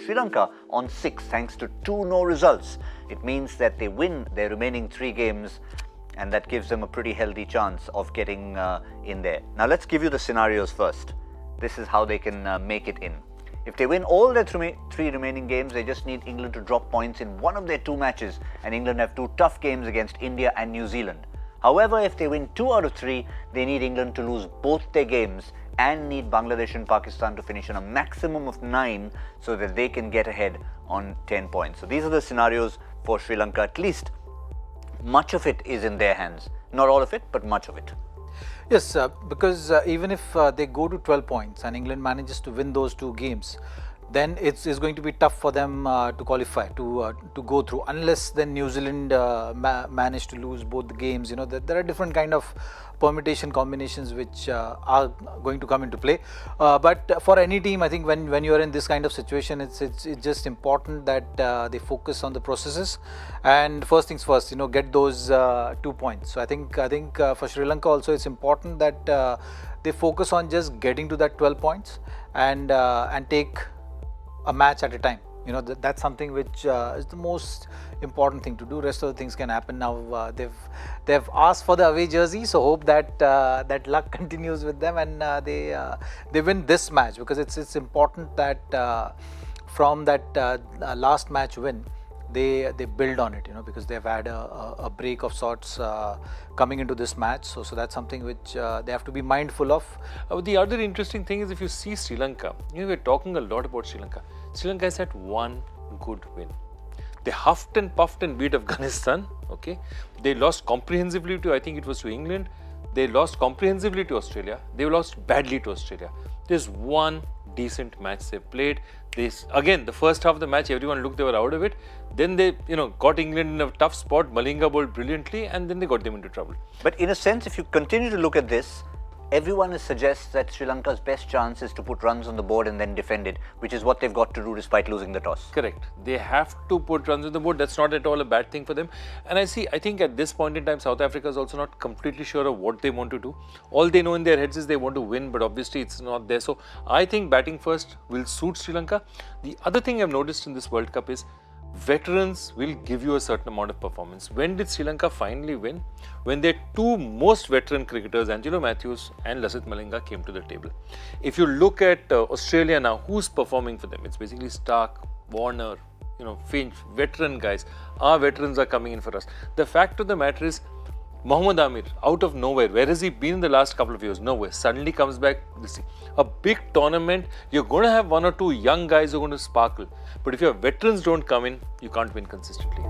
Sri Lanka on 6 thanks to 2 no results. It means that they win their remaining 3 games, and that gives them a pretty healthy chance of getting in there. Now let's give you the scenarios first. This is how they can make it in. If they win all their 3 remaining games, they just need England to drop points in one of their 2 matches, and England have 2 tough games against India and New Zealand. However, if they win 2 out of 3, they need England to lose both their games and need Bangladesh and Pakistan to finish on a maximum of 9 so that they can get ahead on 10 points. So these are the scenarios for Sri Lanka. At least much of it is in their hands. Not all of it, but much of it. Yes, because even if they go to 12 points and England manages to win those 2 games, then it's going to be tough for them to qualify, to go through, unless then New Zealand manage to lose both the games. You know, there are different kind of permutation combinations which are going to come into play. But for any team, I think when you are in this kind of situation, it's just important that they focus on the processes, and first things first, you know, get those 2 points. So I think for Sri Lanka also it's important that they focus on just getting to that 12 points and take a match at a time. You know, that's something which is the most important thing to do. Rest of the things can happen. Now they've asked for the away jersey, so hope that that luck continues with them and they win this match, because it's important that from that last match win they build on it, you know, because they've had a break of sorts coming into this match. So that's something which they have to be mindful of. The other interesting thing is, if you see Sri Lanka, you know, we're talking a lot about Sri Lanka. Sri Lanka has had 1 good win. They huffed and puffed and beat Afghanistan. Okay, they lost comprehensively to, I think it was to England. They lost comprehensively to Australia. They lost badly to Australia. There's 1 decent match they played. Again, the first half of the match, everyone looked they were out of it. Then they, you know, got England in a tough spot. Malinga bowled brilliantly, and then they got them into trouble. But in a sense, if you continue to look at this, everyone suggests that Sri Lanka's best chance is to put runs on the board and then defend it, which is what they've got to do despite losing the toss. Correct. They have to put runs on the board. That's not at all a bad thing for them. And I think at this point in time, South Africa is also not completely sure of what they want to do. All they know in their heads is they want to win, but obviously it's not there. So I think batting first will suit Sri Lanka. The other thing I've noticed in this World Cup is veterans will give you a certain amount of performance. When did Sri Lanka finally win? When their 2 most veteran cricketers, Angelo Matthews and Lasith Malinga, came to the table. If you look at Australia now, who's performing for them? It's basically Stark, Warner, you know, Finch, veteran guys. Our veterans are coming in for us. The fact of the matter is, Mohammad Amir, out of nowhere, where has he been in the last couple of years? Nowhere. Suddenly comes back. A big tournament, you're going to have 1 or 2 young guys who are going to sparkle. But if your veterans don't come in, you can't win consistently.